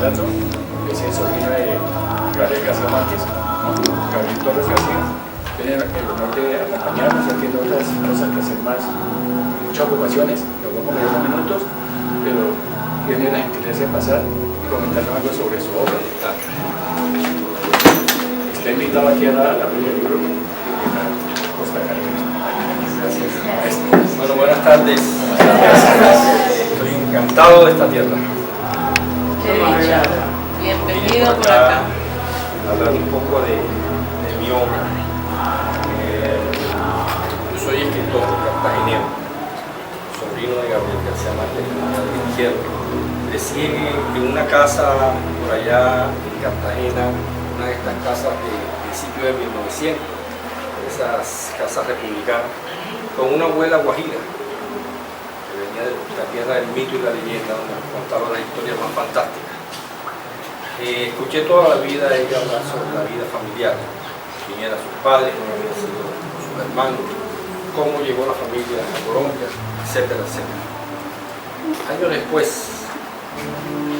Teatro, es el sobrino de Gabriel García Márquez, Gabriel Torres García. Tiene el honor de acompañarnos, él tiene otras cosas que hacer más, muchas ocupaciones, nos voy a comer unos minutos, pero tiene la gentileza de pasar y comentarnos algo sobre su obra. Está invitado aquí a la Feria del Libro de Costa Caribe. Gracias. Bueno, buenas tardes. Estoy encantado de esta tierra. Qué dicha. Bienvenido por acá. Hablar un poco de mi obra. Yo soy escritor cartagenero, sobrino de Gabriel García Márquez, de izquierdo. Crecí en una casa por allá en Cartagena, una de estas casas de principios de 1900, esas casas republicanas, con una abuela guajira que venía de la tierra del mito y la leyenda, donde nos contaba las historias más fantásticas. Escuché toda la vida a ella hablar sobre la vida familiar, quién eran sus padres, quién habían sido sus hermanos, cómo llegó la familia a Colombia, etcétera, etcétera. Años después,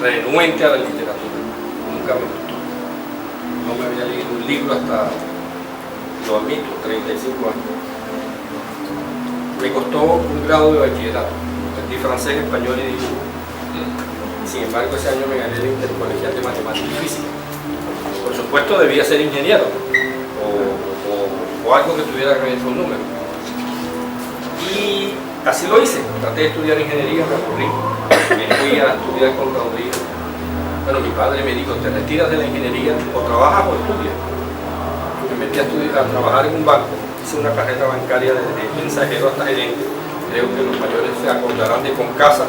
renuente a la literatura, nunca me gustó. No me había leído un libro hasta, lo admito, 35 años. Me costó un grado de bachillerato, aprendí francés, español y dibujo. Sin embargo, ese año me gané el intercolegial de matemáticas y física. Por supuesto, debía ser ingeniero o algo que tuviera que ver con números. Y así lo hice. Traté de estudiar ingeniería, me aburrí. Me fui a estudiar contaduría. Bueno, mi padre me dijo: te retiras de la ingeniería, o trabajas o estudias. Me metí a trabajar en un banco. Hice una carrera bancaria desde mensajero hasta gerente. Creo que los mayores se acordarán de Concasa,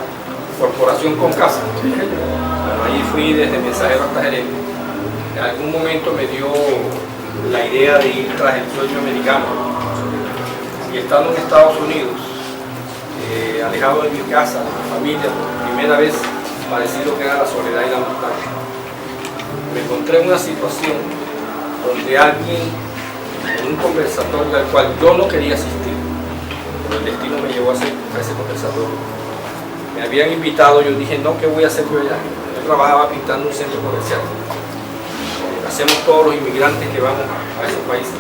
Corporación Concasa. Bueno, allí fui desde mensajero hasta gerente. En algún momento me dio la idea de ir tras el sueño americano. Y estando en Estados Unidos, alejado de mi casa, de mi familia, por primera vez padecí lo que era la soledad y la nostalgia. Me encontré en una situación donde alguien, en un conversatorio al cual yo no quería asistir, pero el destino me llevó a ese conversatorio. Me habían invitado, yo dije: no, ¿qué voy a hacer yo allá? Yo trabajaba pintando un centro comercial. Hacemos todos los inmigrantes que vamos a esos países.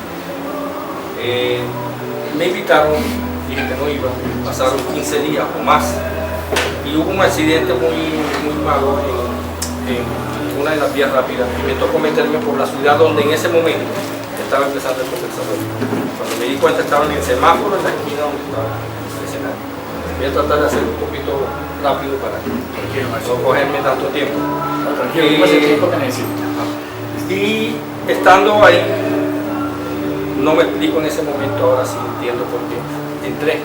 Me invitaron, dije que no iba, pasaron 15 días o más, y hubo un accidente muy malo en una de las vías rápidas, y me tocó meterme por la ciudad donde en ese momento estaba empezando el conversatorio. Cuando me di cuenta, estaba en el semáforo, en la esquina donde estaba el escenario. Voy a tratar de hacer un poquito rápido para no cogerme tanto tiempo. Y estando ahí, no me explico en ese momento, ahora sí entiendo por qué. Entré.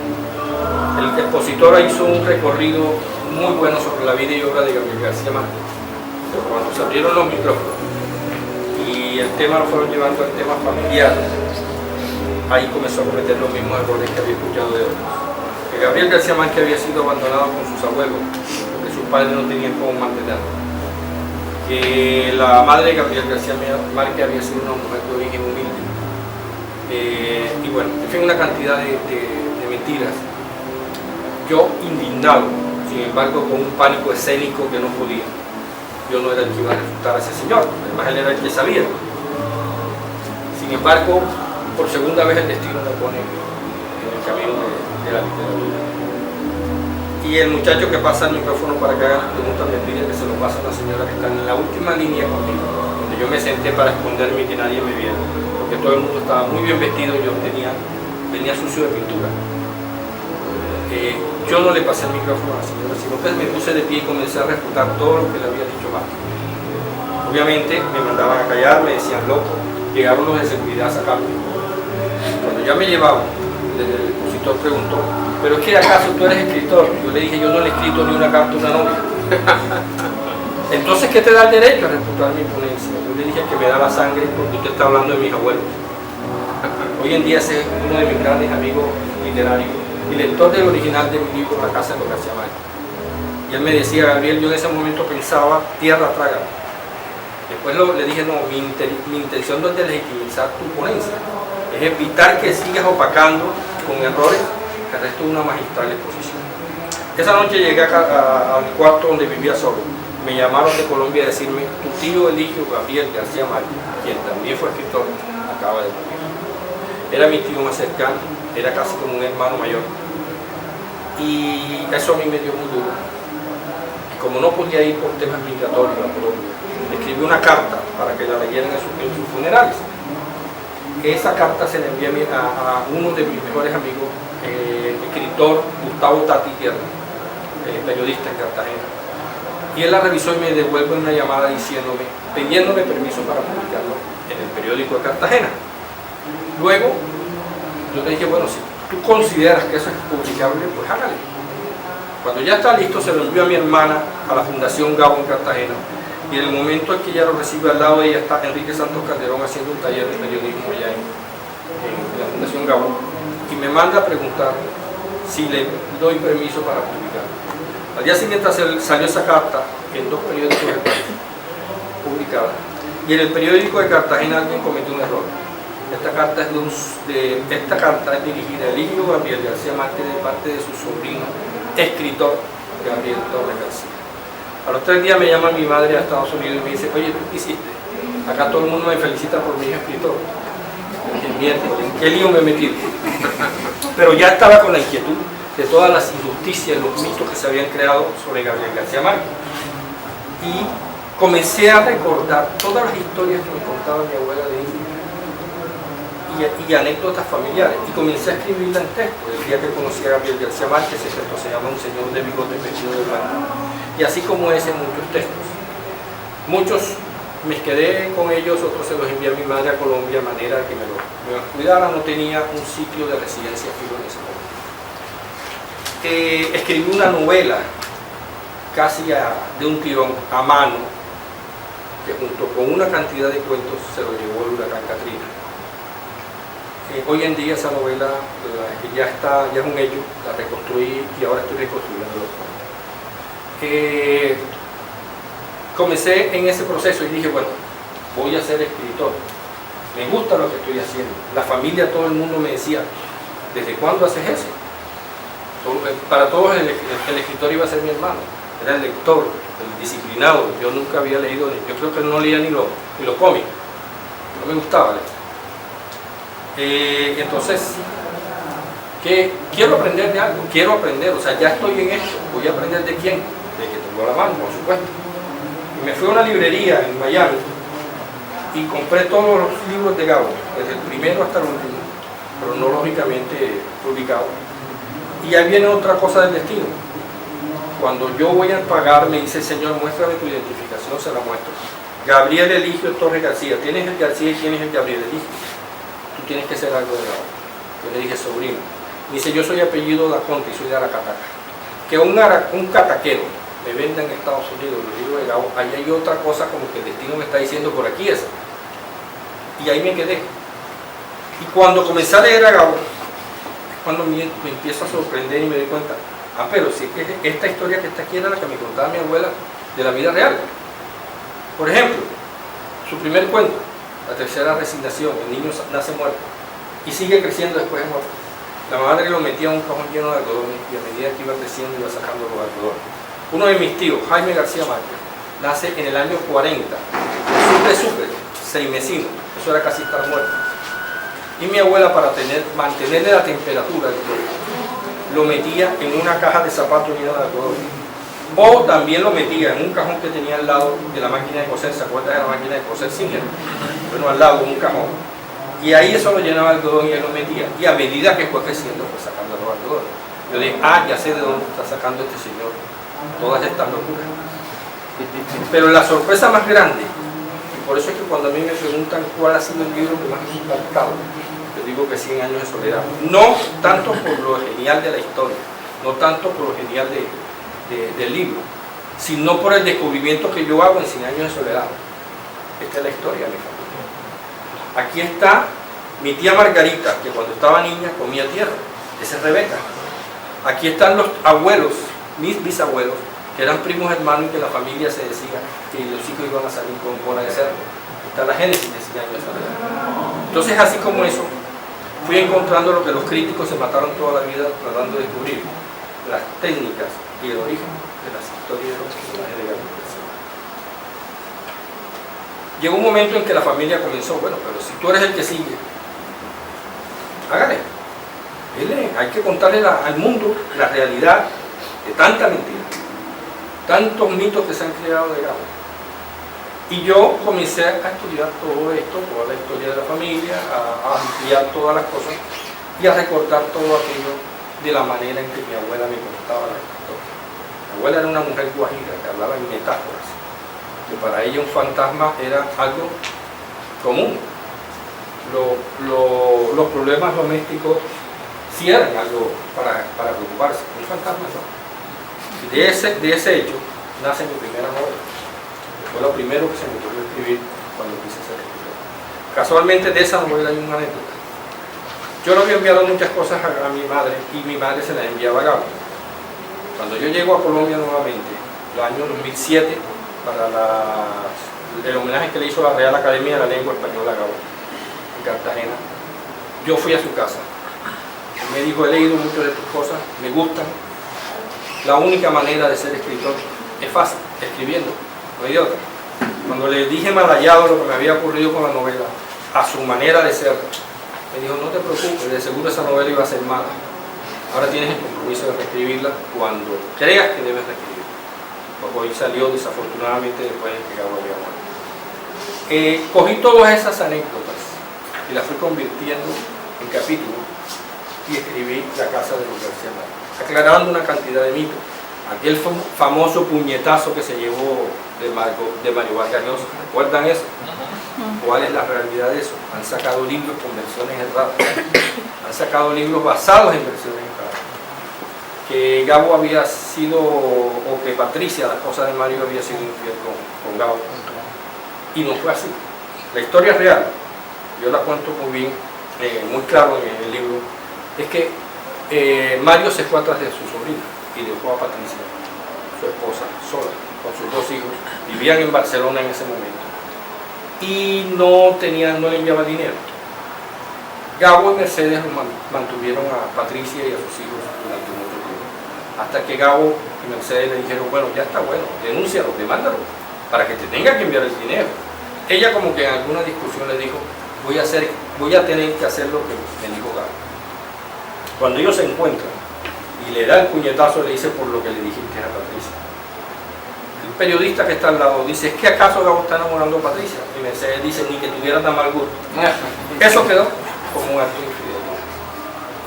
El expositor hizo un recorrido muy bueno sobre la vida y obra de Gabriel García Márquez. Pero cuando se abrieron los micrófonos y el tema lo fueron llevando al tema familiar, ahí comenzó a cometer los mismos errores que había escuchado de otros. Que Gabriel García Márquez había sido abandonado con sus abuelos, porque sus padres no tenían cómo mantenerlo. Que la madre de Gabriel García Márquez había sido una mujer de origen humilde. Y bueno, en fin, una cantidad de mentiras. Yo indignado, sin embargo, con un pánico escénico que no podía. Yo no era el que iba a refutar a ese señor, además él era el que sabía. Sin embargo, por segunda vez el destino me pone en el camino de la literatura. Y el muchacho que pasa el micrófono para que haga las preguntas me pide que se lo pase a una señora que está en la última línea conmigo, donde yo me senté para esconderme y que nadie me viera, porque todo el mundo estaba muy bien vestido y yo venía sucio de pintura. Yo no le pasé el micrófono a la señora, sino que me puse de pie y comencé a refutar todo lo que le había dicho Márquez. Obviamente me mandaban a callar, me decían loco, llegaron los de seguridad a sacarme. Cuando ya me llevaban, el expositor preguntó: ¿pero es que acaso tú eres escritor? Yo le dije: yo no le he escrito ni una carta a una novia. Entonces, ¿qué te da el derecho a refutar mi ponencia? Yo le dije que me da la sangre porque usted está hablando de mis abuelos. Hoy en día ese es uno de mis grandes amigos literarios y lector del original de mi libro La Casa de los García Márquez. Y él me decía: Gabriel, yo en ese momento pensaba, tierra traga. Después le dije: no, mi intención no es de legitimizar tu ponencia, es evitar que sigas opacando con errores el resto de una magistral exposición. Esa noche llegué a mi cuarto donde vivía solo. me llamaron de Colombia a decirme: tu tío Eligio Gabriel García Márquez, quien también fue escritor, acaba de morir. Era mi tío más cercano, era casi como un hermano mayor. Y eso a mí me dio muy duro. Como no podía ir por temas migratorios a Colombia, escribí una carta para que la leyeran en sus funerales. Esa carta se la envié a uno de mis mejores amigos, el escritor Gustavo Tati Tierra, periodista en Cartagena. Y él la revisó y me devuelve una llamada pidiéndome permiso para publicarlo en el periódico de Cartagena. Luego, yo le dije: bueno, si tú consideras que eso es publicable, pues hágale. Cuando ya está listo, se lo envió a mi hermana, a la Fundación Gabo en Cartagena, y en el momento en que ella lo recibe, al lado de ella está Enrique Santos Calderón haciendo un taller de periodismo allá en la Fundación Gabo, y me manda a preguntar si le doy permiso para publicar. Al día siguiente salió esa carta en 2 periódicos del país, publicada, y en el periódico de Cartagena alguien cometió un error. Esta carta es dirigida a Eligio Gabriel García Márquez de parte de su sobrino, escritor Gabriel Torres García. A los 3 días me llama mi madre a Estados Unidos y me dice: oye, ¿tú qué hiciste? Acá todo el mundo me felicita por mi hijo escritor. ¿En qué lío me he metido? Pero ya estaba con la inquietud de todas las injusticias, los mitos que se habían creado sobre Gabriel García Márquez. Y comencé a recordar todas las historias que me contaba mi abuela de niña y anécdotas familiares, y comencé a escribirla en texto. El día que conocí a Gabriel García Márquez, ese texto se llama Un señor de bigote vestido de blanco, y así como ese, muchos textos. Muchos me quedé con ellos, otros se los envié a mi madre a Colombia, de manera que me los cuidara. No tenía un sitio de residencia fijo en ese momento. Escribí una novela casi de un tirón, a mano, que junto con una cantidad de cuentos se lo llevó el huracán Katrina. Hoy en día esa novela ya es un hecho, la reconstruí y ahora estoy reconstruyendo los cuentos. Comencé en ese proceso y dije: bueno, voy a ser escritor, me gusta lo que estoy haciendo. La familia, todo el mundo me decía: ¿desde cuándo haces eso? Para todos el escritor iba a ser mi hermano, era el lector, el disciplinado. Yo nunca había leído, yo creo que no leía ni los cómics, no me gustaba leer. Entonces, quiero aprender de algo, quiero aprender, o sea, ya estoy en esto. ¿Voy a aprender de quién? De que tengo a la mano, por supuesto. Y me fui a una librería en Miami y compré todos los libros de Gabo, desde el primero hasta el último, cronológicamente publicados. Y ahí viene otra cosa del destino. Cuando yo voy a pagar, me dice: señor, muéstrame tu identificación. Se la muestro. Gabriel Eligio Torres García. Tienes el García y tienes el Gabriel Eligio. Tú tienes que ser algo de Gabo. Yo le dije: sobrino. Me dice: yo soy apellido Daconte y soy de Aracataca. Que un cataquero me venda en Estados Unidos los libros de Gabo, ahí hay otra cosa, como que el destino me está diciendo: por aquí es. Y ahí me quedé. Y cuando comencé a leer a Gabo, cuando me empiezo a sorprender y me doy cuenta: pero si es que esta historia que está aquí era la que me contaba mi abuela de la vida real. Por ejemplo, su primer cuento, La tercera resignación, el niño nace muerto y sigue creciendo después de muerto. La madre lo metía en un cajón lleno de algodones y a medida que iba creciendo iba sacando los algodones. Uno de mis tíos, Jaime García Márquez, nace en el año 40, sufre, seimesino, eso era casi estar muerto. Y mi abuela, para mantenerle la temperatura del cuerpo, lo metía en una caja de zapatos llena de algodones. O también lo metía en un cajón que tenía al lado de la máquina de coser. ¿Se acuerdan de la máquina de coser Singer? Bueno, al lado de un cajón. Y ahí eso lo llenaba de algodón y él lo metía. Y a medida que fue creciendo, fue sacando los algodones. Yo dije: ya sé de dónde está sacando este señor todas estas locuras. Pero la sorpresa más grande, y por eso es que cuando a mí me preguntan cuál ha sido el libro que más me ha impactado, yo digo que 100 años de soledad. No tanto por lo genial de la historia, no tanto por lo genial del libro, sino por el descubrimiento que yo hago en 100 años de soledad. Esta es la historia de mi familia. Aquí está mi tía Margarita, que cuando estaba niña comía tierra. Esa es Rebeca. Aquí están los abuelos, mis bisabuelos, que eran primos hermanos y que la familia se decía que los hijos iban a salir con cola de cerdo. Está la génesis de 100 años de soledad. Entonces, así como eso, fui encontrando lo que los críticos se mataron toda la vida tratando de descubrir: las técnicas y el origen de las historias de los personajes de Gabriel García. llegó un momento en que la familia comenzó, bueno, pero si tú eres el que sigue, hágale. Hay que contarle al mundo la realidad de tanta mentira, tantos mitos que se han creado de Gabo. Y yo comencé a estudiar todo esto, toda la historia de la familia, a ampliar todas las cosas y a recordar todo aquello de la manera en que mi abuela me contaba la historia. Mi abuela era una mujer guajira que hablaba en metáforas, que para ella un fantasma era algo común. Los problemas domésticos sí eran algo para preocuparse, un fantasma no. Y de ese hecho nace mi primera novela. Fue lo primero que se me ocurrió escribir cuando quise ser escritor. Casualmente de esa novela hay una anécdota. Yo le había enviado muchas cosas a mi madre y mi madre se las enviaba a Gabo. Cuando yo llego a Colombia nuevamente, el año 2007, para el homenaje que le hizo la Real Academia de la Lengua Española a Gabo, en Cartagena, yo fui a su casa. Me dijo, he leído muchas de tus cosas, me gustan. La única manera de ser escritor es fácil, escribiendo, no hay otra. Cuando le dije malayado lo que me había ocurrido con la novela, a su manera de ser, me dijo, no te preocupes, de seguro esa novela iba a ser mala. Ahora tienes el compromiso de reescribirla cuando creas que debes reescribirla. Porque hoy salió desafortunadamente después de que Gabo había muerto. Cogí todas esas anécdotas y las fui convirtiendo en capítulos y escribí La Casa de los García Márquez, aclarando una cantidad de mitos. Aquel famoso puñetazo que se llevó de Mario Vargas Llosa, ¿recuerdan eso? ¿Cuál es la realidad de eso? Han sacado libros con versiones erradas, han sacado libros basados en versiones erradas. Que Gabo había sido, o que Patricia, la esposa de Mario, había sido infiel con Gabo. Y no fue así. La historia es real, yo la cuento muy bien, muy claro en el libro. Es que Mario se fue atrás de su sobrina y dejó a Patricia, su esposa, sola, con sus dos hijos. Vivían en Barcelona en ese momento. Y no le enviaba dinero. Gabo y Mercedes mantuvieron a Patricia y a sus hijos durante mucho tiempo. Hasta que Gabo y Mercedes le dijeron, bueno, ya está bueno, denúncialo, demándalo, para que te tenga que enviar el dinero. Ella como que en alguna discusión le dijo, voy a tener que hacer lo que me dijo Gabo. Cuando ellos se encuentran y le da el puñetazo, le dice por lo que le dijiste a Patricia. El periodista que está al lado dice, ¿es que acaso Gabo está enamorando a Patricia? Y Mercedes dice, ni que tuviera tan mal gusto. Eso quedó como un acto de infidelidad.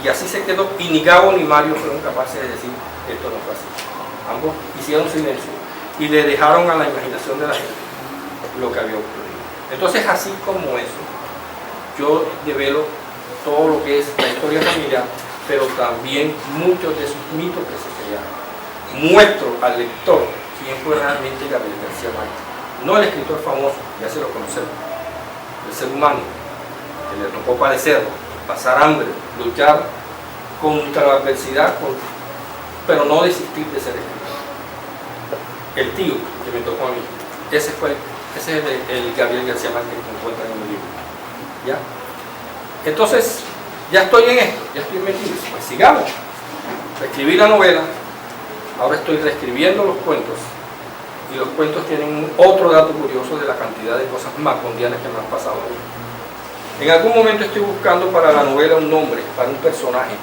Y así se quedó, y ni Gabo ni Mario fueron capaces de decir, esto no fue así. Ambos hicieron silencio y le dejaron a la imaginación de la gente lo que había ocurrido. Entonces, así como eso, yo develo todo lo que es la historia familiar, pero también muchos de esos mitos que se crearon. Muestro al lector quién fue realmente Gabriel García Márquez. No el escritor famoso, ya se lo conocemos. El ser humano, que le tocó padecer, pasar hambre, luchar contra la adversidad, pero no desistir de ser escritor. El tío que me tocó a mí, ese es el Gabriel García Márquez que encuentran en el libro. ¿Ya? Entonces, ya estoy en esto, ya estoy metido, pues sigamos. Escribí la novela, ahora estoy reescribiendo los cuentos, y los cuentos tienen otro dato curioso de la cantidad de cosas macondianas que me han pasado a mí. En algún momento estoy buscando para la novela un nombre, para un personaje,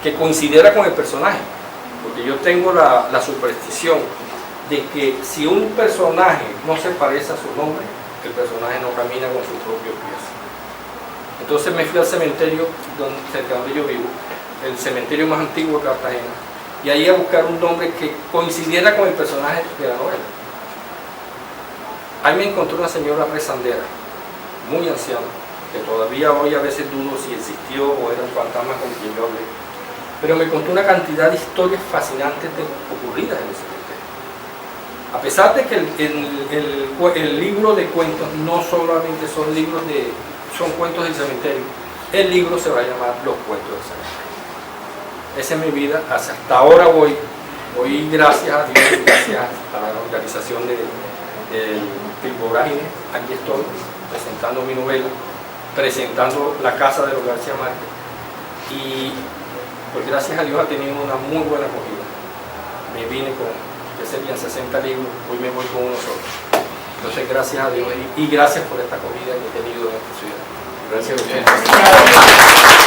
que coincidiera con el personaje, porque yo tengo la superstición de que si un personaje no se parece a su nombre, el personaje no camina con sus propios pies. Entonces me fui al cementerio cerca donde yo vivo, el cementerio más antiguo de Cartagena, y ahí a buscar un nombre que coincidiera con el personaje de la novela. Ahí me encontré una señora rezandera, muy anciana, que todavía hoy a veces dudo si existió o era un fantasma con quien yo hablé, pero me contó una cantidad de historias fascinantes ocurridas en el cementerio. A pesar de que el libro de cuentos no solamente son cuentos del cementerio, el libro se va a llamar Los Cuentos del Cementerio. Esa es mi vida, hasta ahora voy gracias a Dios, gracias a la organización del Vorágine, aquí estoy presentando mi novela, presentando La Casa de los García Márquez, y pues gracias a Dios ha tenido una muy buena acogida. Me vine con, que serían 60 libros, hoy me voy con uno solo. Entonces, gracias a Dios y gracias por esta acogida que he tenido en esta ciudad. Gracias a ustedes.